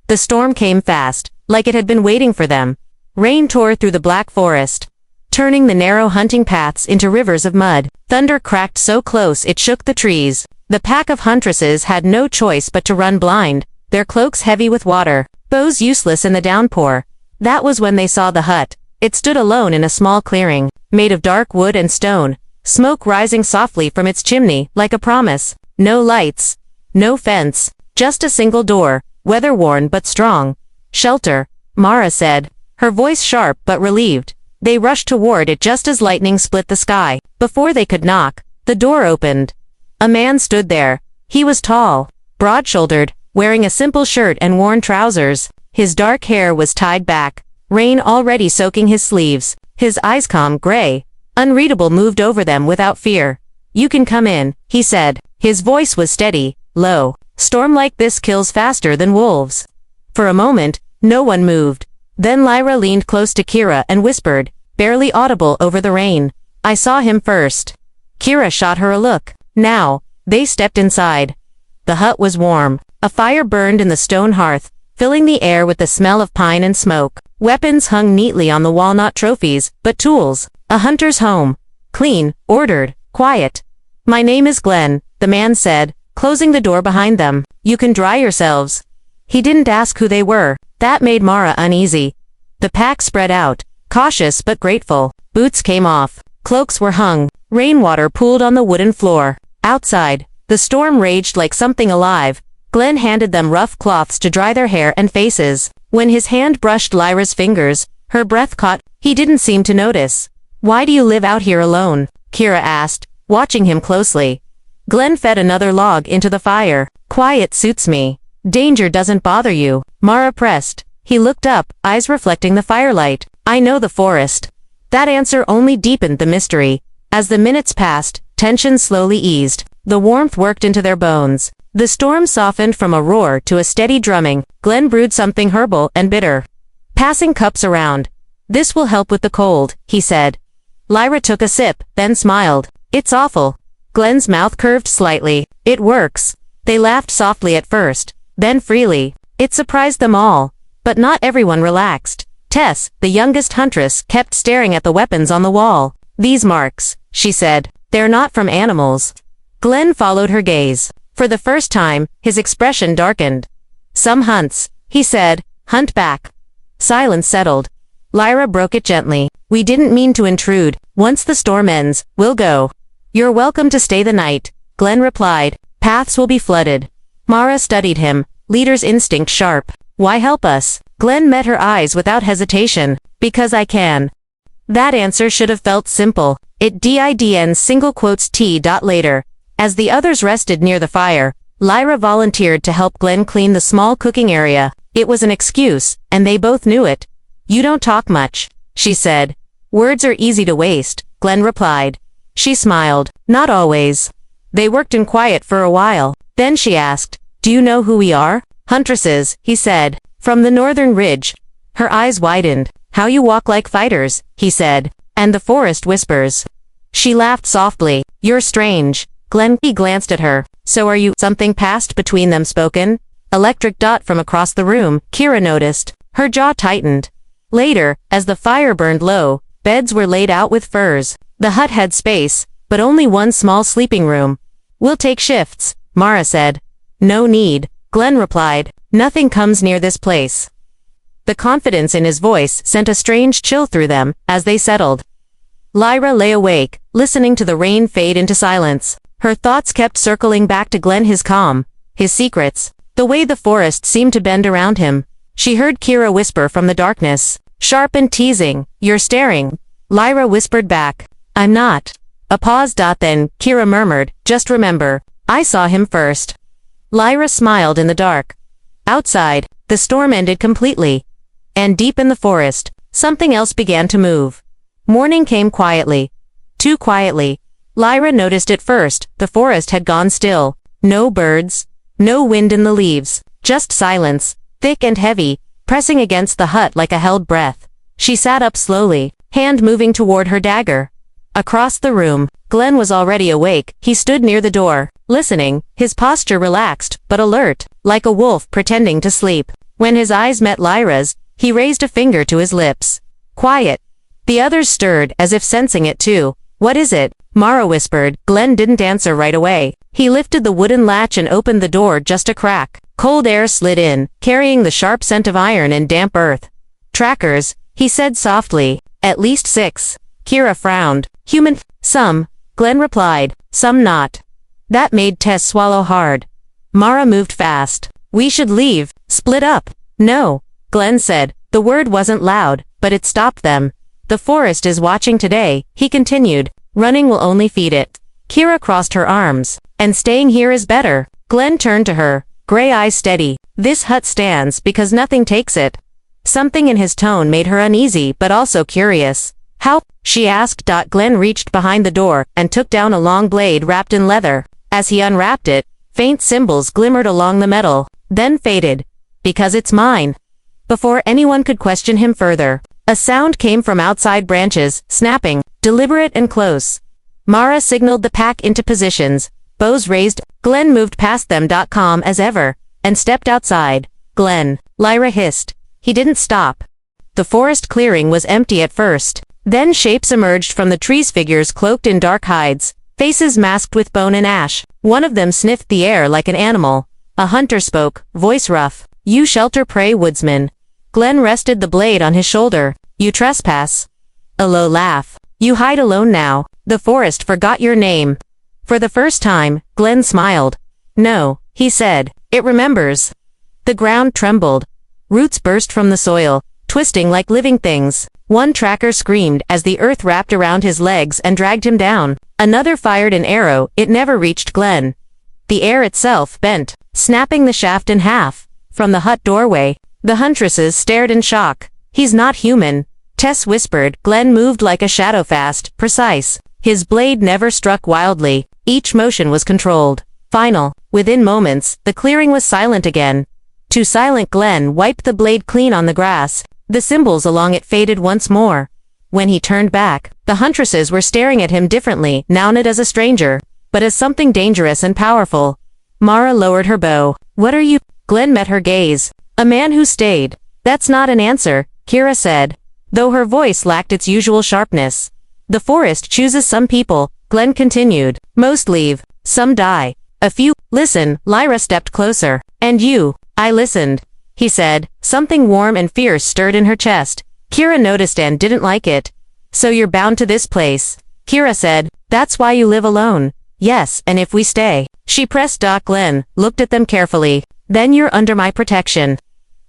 The storm came fast, like it had been waiting for them. Rain tore through the black forest, turning the narrow hunting paths into rivers of mud. Thunder cracked so close it shook the trees. The pack of huntresses had no choice but to run blind, their cloaks heavy with water, bows useless in the downpour. That was when they saw the hut. It stood alone in a small clearing, made of dark wood and stone, smoke rising softly from its chimney like a promise. No lights, no fence, just a single door, weather-worn but strong. "Shelter," Mara said, her voice sharp but relieved. They rushed toward it just as lightning split the sky. Before they could knock, the door opened. A man stood there. He was tall, broad-shouldered, wearing a simple shirt and worn trousers. His dark hair was tied back, rain already soaking his sleeves. His eyes, calm gray, unreadable, moved over them without fear. "You can come in," he said. His voice was steady, low. "Storm like this kills faster than wolves." For a moment, no one moved. Then Lyra leaned close to Kira and whispered, barely audible over the rain, "I saw him first." Kira shot her a look. Now, they stepped inside. The hut was warm. A fire burned in the stone hearth, filling the air with the smell of pine and smoke. Weapons hung neatly on the wall, not trophies, but tools. A hunter's home. Clean, ordered, quiet. "My name is Glenn," the man said, closing the door behind them. "You can dry yourselves." He didn't ask who they were. That made Mara uneasy. The pack spread out, cautious but grateful. Boots came off. Cloaks were hung. Rainwater pooled on the wooden floor. Outside, the storm raged like something alive. Glenn handed them rough cloths to dry their hair and faces. When his hand brushed Lyra's fingers, her breath caught. He didn't seem to notice. "Why do you live out here alone?" Kira asked, watching him closely. Glenn fed another log into the fire. "Quiet suits me. Danger doesn't bother you." Mara pressed. He looked up, eyes reflecting the firelight. "I know the forest." That answer only deepened the mystery. As the minutes passed, tension slowly eased. The warmth worked into their bones. The storm softened from a roar to a steady drumming. Glenn brewed something herbal and bitter, passing cups around. "This will help with the cold," he said. Lyra took a sip, then smiled. "It's awful." Glenn's mouth curved slightly. "It works." They laughed softly at first, then freely. It surprised them all. But not everyone relaxed. Tess, the youngest huntress, kept staring at the weapons on the wall. "These marks," she said, "they're not from animals." Glenn followed her gaze. For the first time, his expression darkened. "Some hunts," he said, "hunt back." Silence settled. Lyra broke it gently. "We didn't mean to intrude. Once the storm ends, we'll go." "You're welcome to stay the night," Glenn replied. "Paths will be flooded." Mara studied him, leader's instinct sharp. "Why help us?" Glenn met her eyes without hesitation. "Because I can." That answer should have felt simple. It didn't single quotes t. Later. As the others rested near the fire, Lyra volunteered to help Glenn clean the small cooking area. It was an excuse, and they both knew it. "You don't talk much," she said. "Words are easy to waste," Glenn replied. She smiled. "Not always." They worked in quiet for a while. Then she asked, "Do you know who we are?" "Huntresses," he said. "From the northern ridge." Her eyes widened. "How you walk like fighters," he said. "And the forest whispers." She laughed softly. "You're strange." He glanced at her. "So are you?" Something passed between them, spoken. Electric dot from across the room, Kira noticed. Her jaw tightened. Later, as the fire burned low, beds were laid out with furs. The hut had space, but only one small sleeping room. "We'll take shifts," Mara said. "No need," Glenn replied. "Nothing comes near this place." The confidence in his voice sent a strange chill through them as they settled. Lyra lay awake, listening to the rain fade into silence. Her thoughts kept circling back to Glenn, his calm, his secrets, the way the forest seemed to bend around him. She heard Kira whisper from the darkness, sharp and teasing, "You're staring." Lyra whispered back, "I'm not." A pause. Then, Kira murmured, "Just remember, I saw him first." Lyra smiled in the dark. Outside, the storm ended completely. And deep in the forest, something else began to move. Morning came quietly. Too quietly. Lyra noticed it first. The forest had gone still. No birds. No wind in the leaves. Just silence, thick and heavy, pressing against the hut like a held breath. She sat up slowly, hand moving toward her dagger. Across the room, Glenn was already awake. He stood near the door, listening, his posture relaxed, but alert, like a wolf pretending to sleep. When his eyes met Lyra's, he raised a finger to his lips. Quiet. The others stirred, as if sensing it too. What is it? Mara whispered. Glenn didn't answer right away. He lifted the wooden latch and opened the door just a crack. Cold air slid in, carrying the sharp scent of iron and damp earth. Trackers, he said softly. At least 6. Kira frowned. Human? Some. Glenn replied. Some not. That made Tess swallow hard. Mara moved fast. We should leave. Split up. No. Glenn said. The word wasn't loud, but it stopped them. The forest is watching today, he continued. Running will only feed it. Kira crossed her arms. And staying here is better. Glenn turned to her, gray eyes steady. This hut stands because nothing takes it. Something in his tone made her uneasy but also curious. How? She asked. Glenn reached behind the door and took down a long blade wrapped in leather. As he unwrapped it, faint symbols glimmered along the metal, then faded. Because it's mine. Before anyone could question him further, a sound came from outside branches, snapping, deliberate and close. Mara signaled the pack into positions, bows raised. Glenn moved past them. Calm as ever, and stepped outside. Glenn, Lyra hissed. He didn't stop. The forest clearing was empty at first. Then shapes emerged from the trees, figures cloaked in dark hides, faces masked with bone and ash. One of them sniffed the air like an animal. A hunter spoke, voice rough. You shelter prey, woodsman. Glenn rested the blade on his shoulder. You trespass. A low laugh. You hide alone now. The forest forgot your name. For the first time, Glenn smiled. No, he said. It remembers. The ground trembled. Roots burst from the soil, twisting like living things. One tracker screamed as the earth wrapped around his legs and dragged him down. Another fired an arrow. It never reached Glenn. The air itself bent, snapping the shaft in half. From the hut doorway, the Huntresses stared in shock. He's not human, Tess whispered. Glenn moved like a shadow, fast, precise. His blade never struck wildly. Each motion was controlled. Final. Within moments, the clearing was silent again. Too silent. Glenn wiped the blade clean on the grass. The symbols along it faded once more. When he turned back, the Huntresses were staring at him differently, now not as a stranger, but as something dangerous and powerful. Mara lowered her bow. What are you? Glenn met her gaze. A man who stayed. That's not an answer, Kira said, though her voice lacked its usual sharpness. The forest chooses some people, Glenn continued. Most leave. Some die. A few. Listen. Lyra stepped closer. And you. I listened, he said. Something warm and fierce stirred in her chest. Kira noticed and didn't like it. So you're bound to this place, Kira said. That's why you live alone. Yes, and if we stay. She pressed. Glenn looked at them carefully. Then you're under my protection.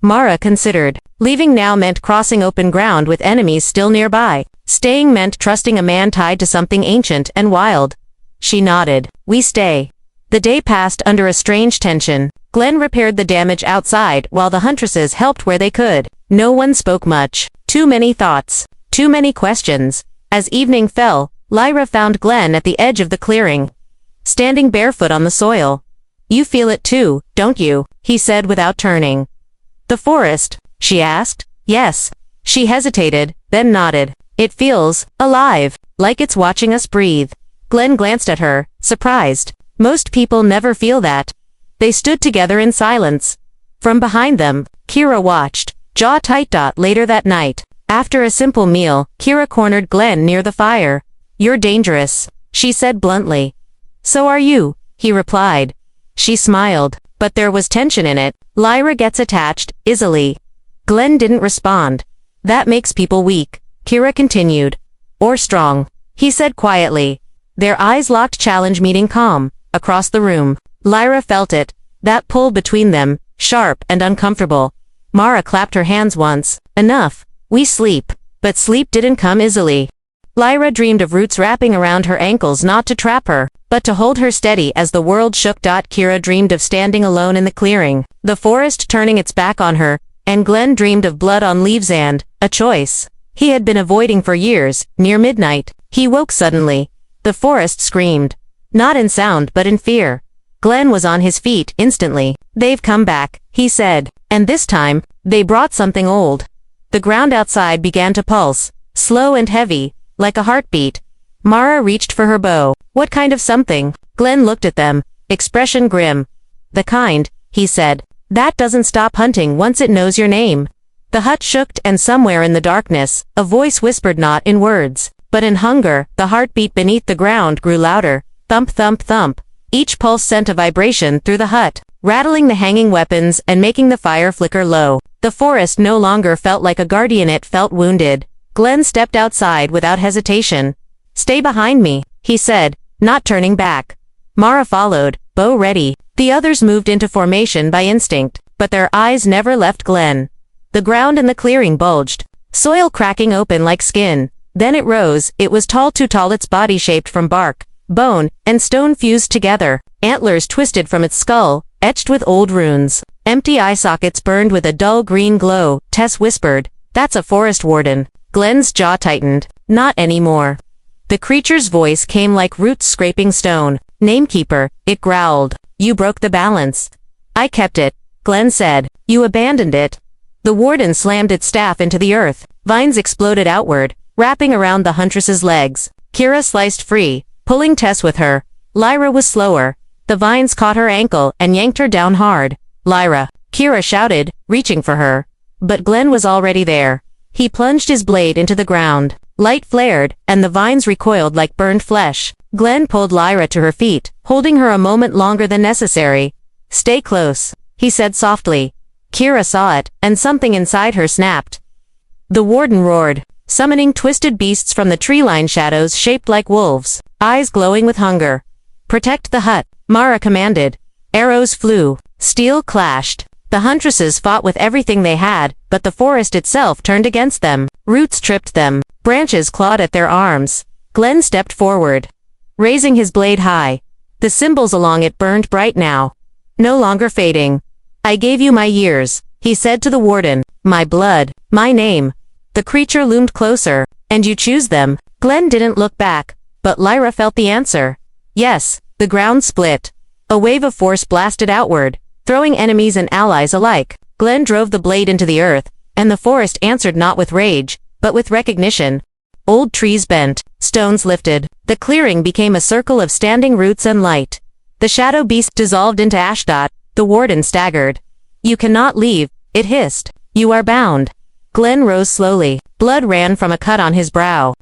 Mara considered. Leaving now meant crossing open ground with enemies still nearby. Staying meant trusting a man tied to something ancient and wild. She nodded. We stay. The day passed under a strange tension. Glenn repaired the damage outside while the Huntresses helped where they could. No one spoke much. Too many thoughts. Too many questions. As evening fell, Lyra found Glenn at the edge of the clearing, standing barefoot on the soil. You feel it too, don't you? He said without turning. The forest? She asked. Yes. She hesitated, then nodded. It feels alive, like it's watching us breathe. Glenn glanced at her, surprised. Most people never feel that. They stood together in silence. From behind them, Kira watched, jaw tight. Later that night, after a simple meal, Kira cornered Glenn near the fire. You're dangerous, she said bluntly. So are you, he replied. She smiled, but there was tension in it. Lyra gets attached, easily. Glenn didn't respond. That makes people weak, Kira continued. Or strong, he said quietly. Their eyes locked, challenge meeting calm. Across the room, Lyra felt it, that pull between them, sharp and uncomfortable. Mara clapped her hands once. Enough. We sleep. But sleep didn't come easily. Lyra dreamed of roots wrapping around her ankles, not to trap her, but to hold her steady as the world shook. Kira dreamed of standing alone in the clearing, the forest turning its back on her, and Glenn dreamed of blood on leaves and a choice he had been avoiding for years. Near midnight, he woke suddenly. The forest screamed. Not in sound but in fear. Glenn was on his feet instantly. They've come back, he said, and this time, they brought something old. The ground outside began to pulse, slow and heavy, like a heartbeat. Mara reached for her bow. What kind of something? Glenn looked at them, expression grim. The kind, he said, That doesn't stop hunting once it knows your name. The hut shook, and somewhere in the darkness, a voice whispered not in words, but in hunger. The heartbeat beneath the ground grew louder. Thump, thump, thump. Each pulse sent a vibration through the hut, rattling the hanging weapons and making the fire flicker low. The forest no longer felt like a guardian, it felt wounded. Glenn stepped outside without hesitation. "Stay behind me," he said, not turning back. Mara followed, bow ready. The others moved into formation by instinct, but their eyes never left Glenn. The ground in the clearing bulged, soil cracking open like skin. Then it rose. It was tall, too tall, its body shaped from bark, bone, and stone fused together. Antlers twisted from its skull, etched with old runes. Empty eye sockets burned with a dull green glow. Tess whispered, "That's a forest warden." Glenn's jaw tightened. Not anymore. The creature's voice came like roots scraping stone. "Namekeeper," it growled. "You broke the balance." "I kept it," Glenn said. "You abandoned it." The warden slammed its staff into the earth. Vines exploded outward, wrapping around the huntress's legs. Kira sliced free, pulling Tess with her. Lyra was slower. The vines caught her ankle and yanked her down hard. "Lyra!" Kira shouted, reaching for her. But Glenn was already there. He plunged his blade into the ground. Light flared, and the vines recoiled like burned flesh. Glenn pulled Lyra to her feet, holding her a moment longer than necessary. "Stay close," he said softly. Kira saw it, and something inside her snapped. The warden roared, summoning twisted beasts from the tree-lined shadows shaped like wolves, eyes glowing with hunger. "Protect the hut," Mara commanded. Arrows flew. Steel clashed. The huntresses fought with everything they had, but the forest itself turned against them. Roots tripped them. Branches clawed at their arms. Glenn stepped forward, raising his blade high. The symbols along it burned bright now, no longer fading. "I gave you my years," he said to the warden. "My blood, my name." The creature loomed closer. "And you choose them?" Glenn didn't look back, but Lyra felt the answer. "Yes." The ground split. A wave of force blasted outward, throwing enemies and allies alike. Glenn drove the blade into the earth, and the forest answered not with rage, but with recognition. Old trees bent, stones lifted. The clearing became a circle of standing roots and light. The shadow beast dissolved into ashdot. The warden staggered. "You cannot leave," it hissed. "You are bound." Glenn rose slowly. Blood ran from a cut on his brow.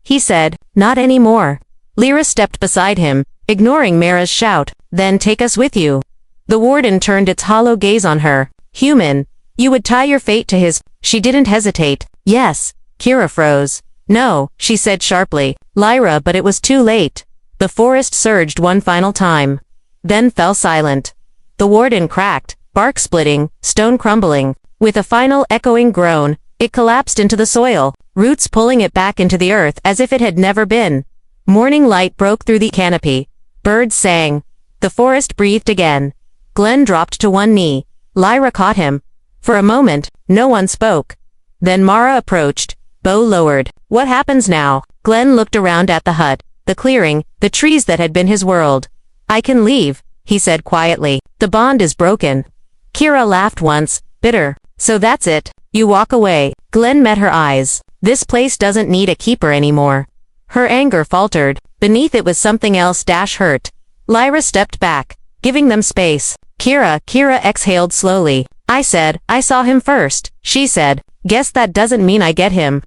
He said, "Not anymore." Lyra stepped beside him, ignoring Mara's shout. "Then take us with you." The warden turned its hollow gaze on her. "Human, you would tie your fate to his." She didn't hesitate. "Yes." Kira froze. "No," she said sharply. "Lyra," but it was too late. The forest surged one final time, then fell silent. The warden cracked, bark splitting, stone crumbling. With a final echoing groan, it collapsed into the soil, roots pulling it back into the earth as if it had never been. Morning light broke through the canopy. Birds sang. The forest breathed again. Glenn dropped to one knee. Lyra caught him. For a moment, no one spoke. Then Mara approached, bow lowered. "What happens now?" Glenn looked around at the hut, the clearing, the trees that had been his world. "I can leave," he said quietly. "The bond is broken." Kira laughed once, bitter. "So that's it. You walk away." Glenn met her eyes. "This place doesn't need a keeper anymore." Her anger faltered. Beneath it was something else, hurt. Lyra stepped back, giving them space. Kira exhaled slowly. "I saw him first," she said. "Guess that doesn't mean I get him."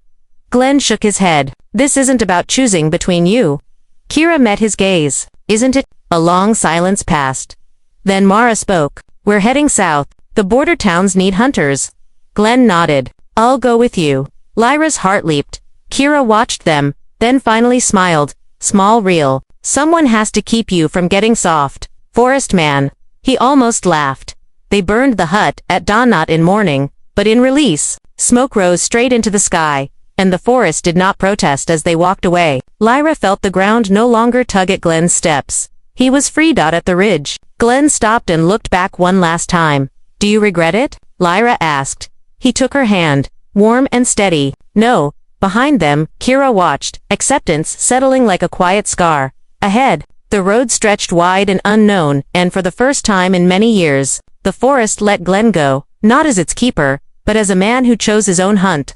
Glenn shook his head. "This isn't about choosing between you." Kira met his gaze. "Isn't it?" A long silence passed. Then Mara spoke. "We're heading south. The border towns need hunters." Glenn nodded. "I'll go with you." Lyra's heart leaped. Kira watched them, then finally smiled. "Small real. Someone has to keep you from getting soft. Forest man." He almost laughed. They burned the hut at dawn, not in mourning, but in release. Smoke rose straight into the sky, and the forest did not protest as they walked away. Lyra felt the ground no longer tug at Glenn's steps. He was free. At the ridge, Glenn stopped and looked back one last time. "Do you regret it?" Lyra asked. He took her hand, warm and steady. "No." Behind them, Kira watched, acceptance settling like a quiet scar. Ahead, the road stretched wide and unknown, and for the first time in many years, the forest let Glenn go, not as its keeper, but as a man who chose his own hunt.